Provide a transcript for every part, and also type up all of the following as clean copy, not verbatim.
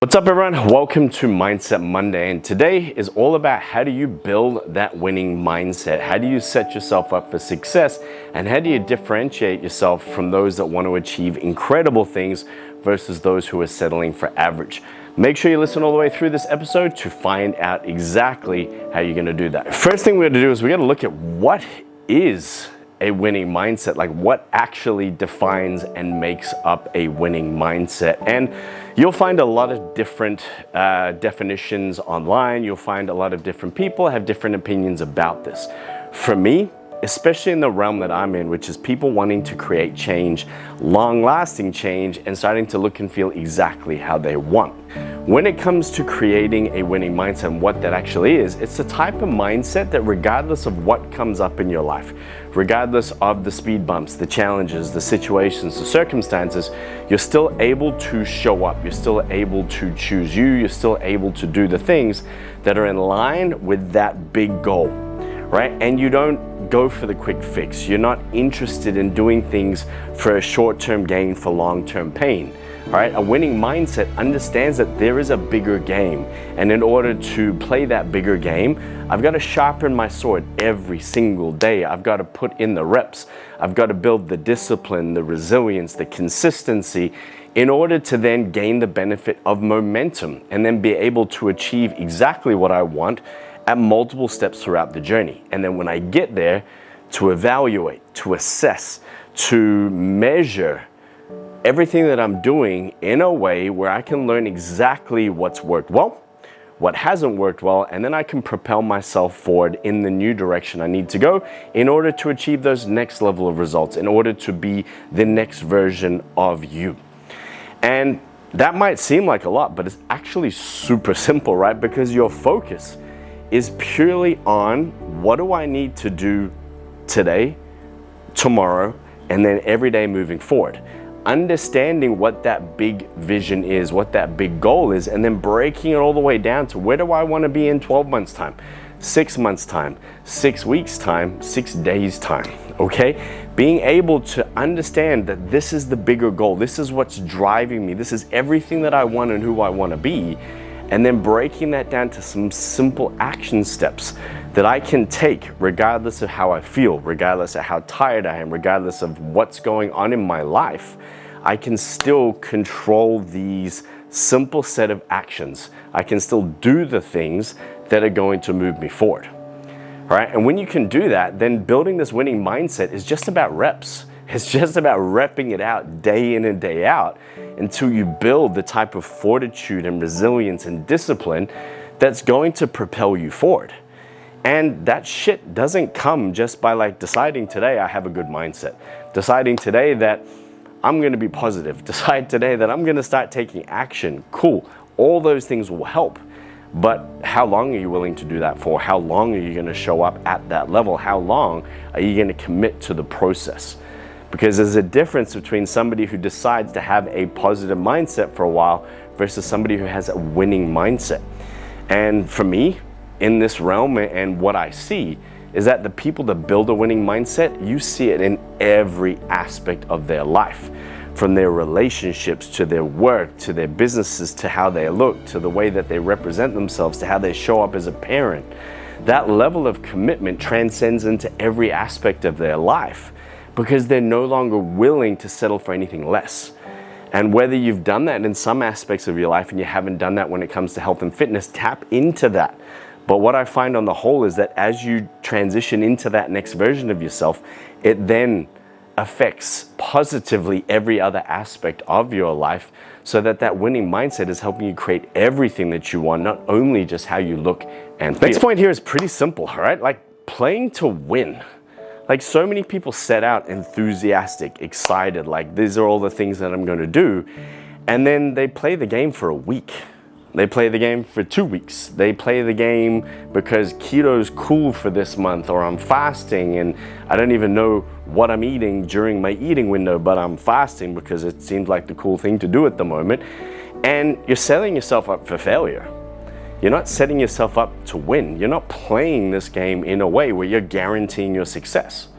What's up everyone? Welcome to Mindset Monday, and today is all about how do you build that winning mindset? How do you set yourself up for success? And how do you differentiate yourself from those that want to achieve incredible things versus those who are settling for average? Make sure you listen all the way through this episode to find out exactly how you're going to do that. First thing we're going to do is we're going to look at what is a winning mindset, like what actually defines and makes up a winning mindset. And you'll find a lot of different definitions online. You'll find a lot of different people have different opinions about this. For me, especially in the realm that I'm in, which is people wanting to create change, long-lasting change, and starting to look and feel exactly how they want. When it comes to creating a winning mindset and what that actually is, it's the type of mindset that regardless of what comes up in your life, regardless of the speed bumps, the challenges, the situations, the circumstances, you're still able to show up. You're still able to choose you. You're still able to do the things that are in line with that big goal, right? And you don't go for the quick fix. You're not interested in doing things for a short-term gain for long-term pain. All right, a winning mindset understands that there is a bigger game, and in order to play that bigger game, I've got to sharpen my sword every single day. I've got to put in the reps. I've got to build the discipline, the resilience, the consistency in order to then gain the benefit of momentum and then be able to achieve exactly what I want at multiple steps throughout the journey. And then when I get there, to evaluate, to assess, to measure everything that I'm doing in a way where I can learn exactly what's worked well, what hasn't worked well, and then I can propel myself forward in the new direction I need to go in order to achieve those next level of results, in order to be the next version of you. And that might seem like a lot, but it's actually super simple, right? Because your focus is purely on what do I need to do today, tomorrow, and then every day moving forward. Understanding what that big vision is, what that big goal is, and then breaking it all the way down to where do I want to be in 12 months time, 6 months time, 6 weeks time, 6 days time, okay? Being able to understand that this is the bigger goal, this is what's driving me, this is everything that I want and who I want to be, and then breaking that down to some simple action steps that I can take regardless of how I feel, regardless of how tired I am, regardless of what's going on in my life. I can still control these simple set of actions. I can still do the things that are going to move me forward. All right? And when you can do that, then building this winning mindset is just about reps. It's just about repping it out day in and day out until you build the type of fortitude and resilience and discipline that's going to propel you forward. And that shit doesn't come just by like deciding today I have a good mindset, deciding today that I'm going to be positive, decide today that I'm going to start taking action. Cool. All those things will help. But how long are you willing to do that for? How long are you going to show up at that level? How long are you going to commit to the process? Because there's a difference between somebody who decides to have a positive mindset for a while versus somebody who has a winning mindset. And for me, in this realm and what I see is that the people that build a winning mindset, you see it in every aspect of their life, from their relationships to their work, to their businesses, to how they look, to the way that they represent themselves, to how they show up as a parent. That level of commitment transcends into every aspect of their life because they're no longer willing to settle for anything less. And whether you've done that in some aspects of your life and you haven't done that when it comes to health and fitness, tap into that. But what I find on the whole is that as you transition into that next version of yourself, it then affects positively every other aspect of your life so that that winning mindset is helping you create everything that you want, not only just how you look and feel. Next point here is pretty simple, all right? Like playing to win. Like so many people set out enthusiastic, excited, like these are all the things that I'm going to do. And then they play the game for a week. They play the game for 2 weeks. They play the game because keto's cool for this month, or I'm fasting and I don't even know what I'm eating during my eating window, but I'm fasting because it seems like the cool thing to do at the moment. And you're setting yourself up for failure. You're not setting yourself up to win. You're not playing this game in a way where you're guaranteeing your success.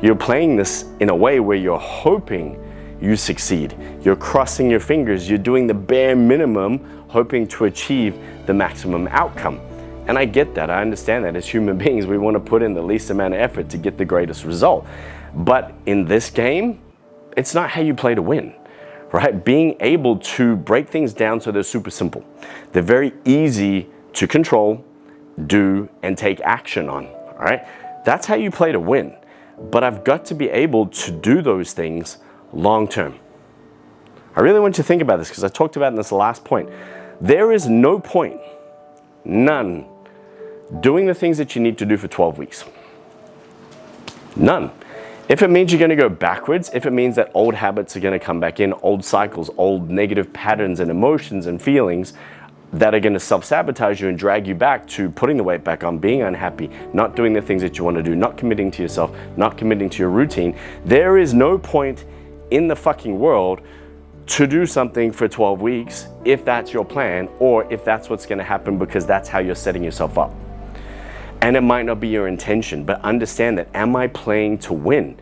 You're playing this in a way where you're hoping you succeed. You're crossing your fingers, you're doing the bare minimum, hoping to achieve the maximum outcome. And I get that, I understand that. As human beings, we want to put in the least amount of effort to get the greatest result. But in this game, it's not how you play to win, right? Being able to break things down so they're super simple. They're very easy to control, do, and take action on, all right? That's how you play to win. But I've got to be able to do those things long term. I really want you to think about this because I talked about in this last point. There is no point, none, doing the things that you need to do for 12 weeks. None. If it means you're going to go backwards, if it means that old habits are going to come back in, old cycles, old negative patterns and emotions and feelings that are going to self-sabotage you and drag you back to putting the weight back on, being unhappy, not doing the things that you want to do, not committing to yourself, not committing to your routine, there is no point in the fucking world to do something for 12 weeks if that's your plan or if that's what's going to happen because that's how you're setting yourself up. And it might not be your intention, but understand that, am I playing to win?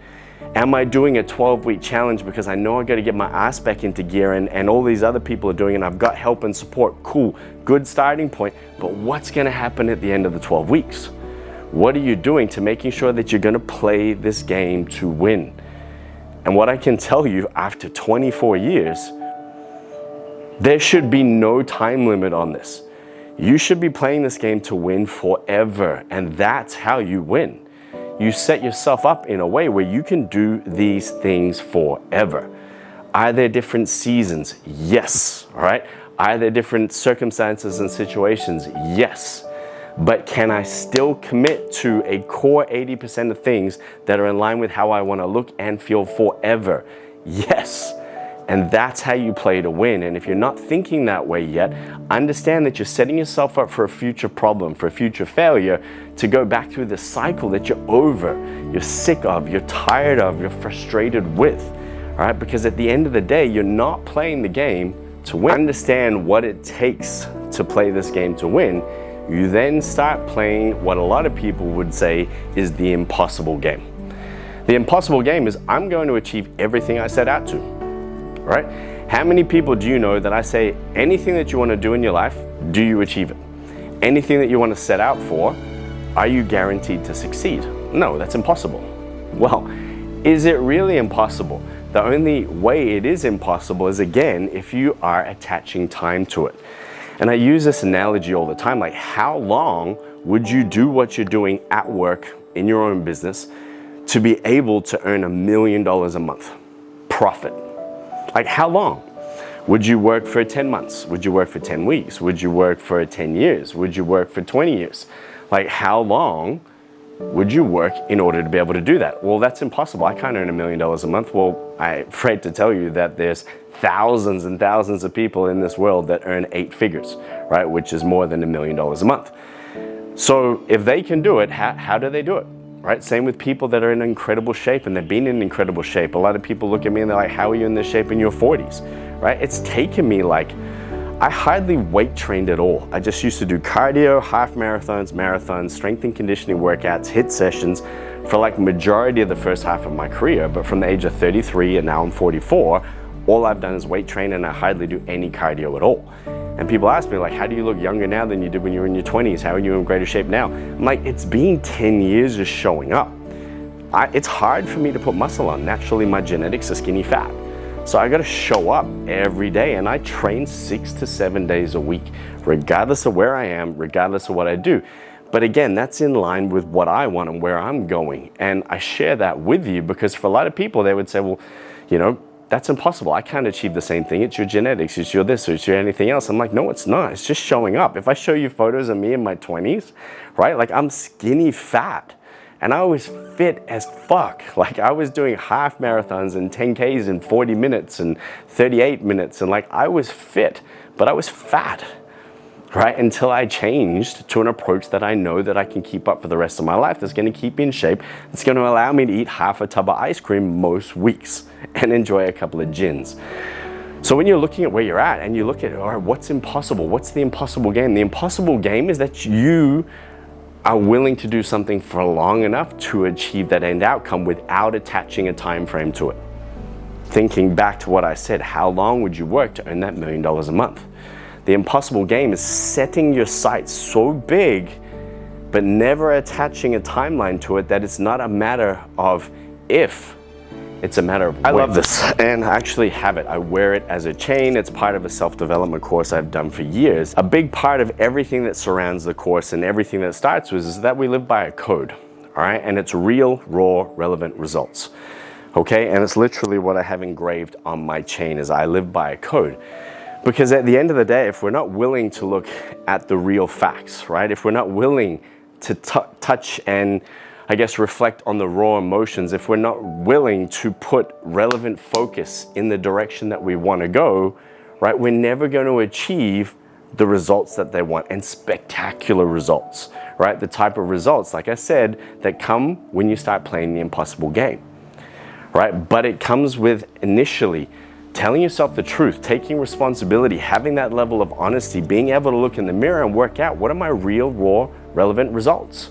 Am I doing a 12-week challenge because I know I got to get my ass back into gear and all these other people are doing it and I've got help and support? Cool, good starting point, but what's going to happen at the end of the 12 weeks? What are you doing to making sure that you're going to play this game to win? And what I can tell you after 24 years, there should be no time limit on this. You should be playing this game to win forever, and that's how you win. You set yourself up in a way where you can do these things forever. Are there different seasons? Yes, all right? Are there different circumstances and situations? Yes. But can I still commit to a core 80% of things that are in line with how I want to look and feel forever? Yes. And that's how you play to win. And if you're not thinking that way yet, understand that you're setting yourself up for a future problem, for a future failure, to go back through the cycle that you're over, you're sick of, you're tired of, you're frustrated with, all right? Because at the end of the day, you're not playing the game to win. Understand what it takes to play this game to win. You then start playing what a lot of people would say is the impossible game. The impossible game is, I'm going to achieve everything I set out to. Right? How many people do you know that I say anything that you want to do in your life, do you achieve it? Anything that you want to set out for, are you guaranteed to succeed? No, that's impossible. Well, is it really impossible? The only way it is impossible is, again, if you are attaching time to it. And I use this analogy all the time, like how long would you do what you're doing at work in your own business to be able to earn $1 million a month profit? Like how long? Would you work for 10 months? Would you work for 10 weeks? Would you work for 10 years? Would you work for 20 years? Like how long would you work in order to be able to do that? Well, that's impossible. I can't earn $1 million a month. Well, I'm afraid to tell you that there's thousands and thousands of people in this world that earn 8 figures, right? Which is more than $1 million a month. So if they can do it, how do they do it? Right? Same with people that are in incredible shape and they've been in incredible shape. A lot of people look at me and they're like, how are you in this shape in your 40s? Right? It's taken me I hardly weight trained at all. I just used to do cardio, half marathons, strength and conditioning workouts, HIIT sessions for majority of the first half of my career. But from the age of 33 and now I'm 44, all I've done is weight train and I hardly do any cardio at all. And people ask me how do you look younger now than you did when you were in your 20s? How are you in greater shape now? I'm like, it's been 10 years just showing up. It's hard for me to put muscle on. Naturally, my genetics are skinny fat. So I gotta show up every day and I train 6 to 7 days a week, regardless of where I am, regardless of what I do. But again, that's in line with what I want and where I'm going. And I share that with you because for a lot of people, they would say, well, that's impossible. I can't achieve the same thing. It's your genetics, it's your this, or it's your anything else. I'm like, no, it's not. It's just showing up. If I show you photos of me in my 20s, right? I'm skinny fat and I was fit as fuck. I was doing half marathons and 10Ks in 40 minutes and 38 minutes. And I was fit, but I was fat, right? Until I changed to an approach that I know that I can keep up for the rest of my life. That's going to keep me in shape. It's going to allow me to eat half a tub of ice cream most weeks and enjoy a couple of gins. So when you're looking at where you're at and you look at, all right, what's impossible? What's the impossible game? The impossible game is that you are willing to do something for long enough to achieve that end outcome without attaching a time frame to it. thinking back to what I said, how long would you work to earn that $1 million a month? The impossible game is setting your sights so big, but never attaching a timeline to it, that it's not a matter of if, it's a matter of when. I love this, and I actually have it. I wear it as a chain. It's part of a self-development course I've done for years. A big part of everything that surrounds the course and everything that starts with is that we live by a code, all right? And it's real, raw, relevant results, okay? And it's literally what I have engraved on my chain is I live by a code. Because at the end of the day, if we're not willing to look at the real facts, right? If we're not willing to touch and, I guess, reflect on the raw emotions, if we're not willing to put relevant focus in the direction that we want to go, right? We're never going to achieve the results that they want, and spectacular results, right? The type of results, like I said, that come when you start playing the impossible game, right? But it comes with initially telling yourself the truth, taking responsibility, having that level of honesty, being able to look in the mirror and work out what are my real, raw, relevant results.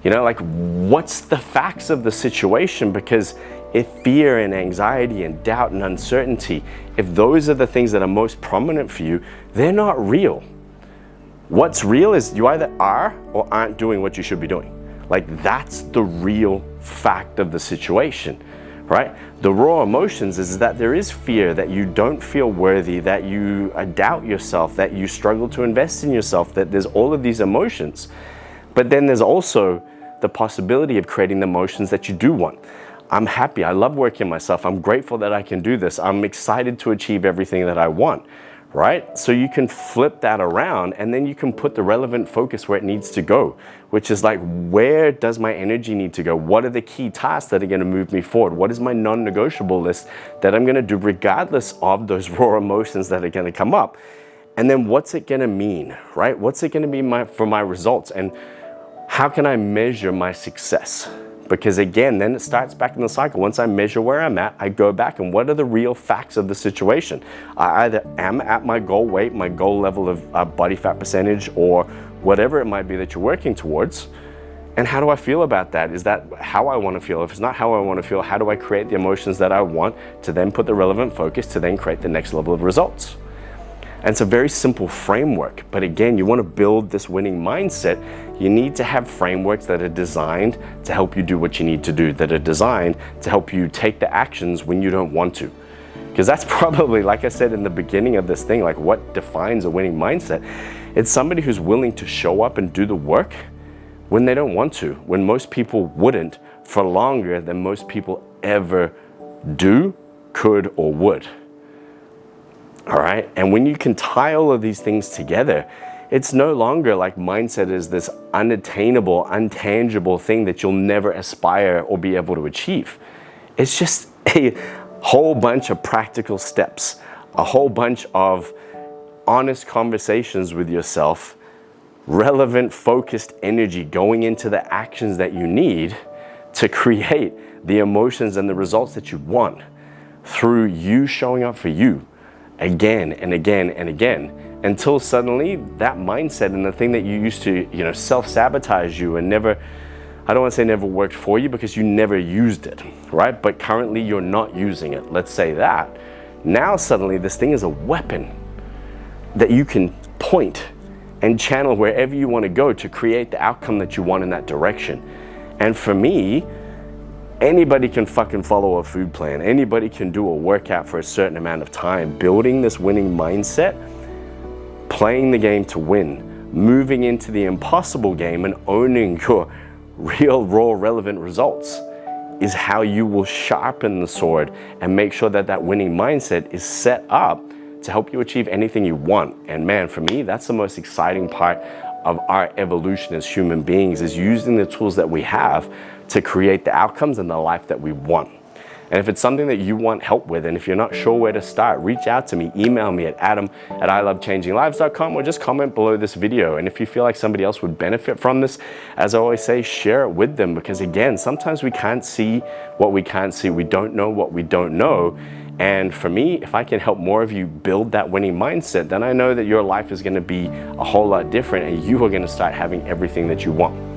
You know, like, what's the facts of the situation? Because if fear and anxiety and doubt and uncertainty, if those are the things that are most prominent for you, they're not real. What's real is you either are or aren't doing what you should be doing. Like, that's the real fact of the situation. Right? The raw emotions is that there is fear, that you don't feel worthy, that you doubt yourself, that you struggle to invest in yourself, that there's all of these emotions. But then there's also the possibility of creating the emotions that you do want. I'm happy, I love working myself, I'm grateful that I can do this, I'm excited to achieve everything that I want, right? So you can flip that around, and then you can put the relevant focus where it needs to go, which is like, where does my energy need to go? What are the key tasks that are going to move me forward? What is my non-negotiable list that I'm going to do regardless of those raw emotions that are going to come up? And then what's it going to mean, right? What's it going to be for my results? And how can I measure my success? Because again, then it starts back in the cycle. Once I measure where I'm at, I go back and what are the real facts of the situation? I either am at my goal weight, my goal level of body fat percentage, or whatever it might be that you're working towards. And how do I feel about that? Is that how I want to feel? If it's not how I want to feel, how do I create the emotions that I want to then put the relevant focus to then create the next level of results? And it's a very simple framework. But again, you want to build this winning mindset. You need to have frameworks that are designed to help you do what you need to do, that are designed to help you take the actions when you don't want to. Because that's probably, like I said in the beginning of this thing, like what defines a winning mindset. It's somebody who's willing to show up and do the work when they don't want to, when most people wouldn't, for longer than most people ever do, could, or would. All right, and when you can tie all of these things together, it's no longer like mindset is this unattainable, untangible thing that you'll never aspire or be able to achieve. It's just a whole bunch of practical steps, a whole bunch of honest conversations with yourself, relevant, focused energy going into the actions that you need to create the emotions and the results that you want through you showing up for you again and again and again, until suddenly that mindset and the thing that you used to, self-sabotage you and never, I don't want to say never worked for you, because you never used it, right? But currently you're not using it. Let's say that. Now suddenly this thing is a weapon that you can point and channel wherever you want to go to create the outcome that you want in that direction. And for me, anybody can fucking follow a food plan. Anybody can do a workout for a certain amount of time. Building this winning mindset, playing the game to win, moving into the impossible game and owning your real, raw, relevant results is how you will sharpen the sword and make sure that that winning mindset is set up to help you achieve anything you want. And man, for me, that's the most exciting part of our evolution as human beings, is using the tools that we have to create the outcomes and the life that we want. And if it's something that you want help with, and if you're not sure where to start, reach out to me, email me at adam@ilovechanginglives.com, or just comment below this video. And if you feel like somebody else would benefit from this, as I always say, share it with them, because again, sometimes we can't see what we can't see. We don't know what we don't know. And for me, if I can help more of you build that winning mindset, then I know that your life is going to be a whole lot different, and you are going to start having everything that you want.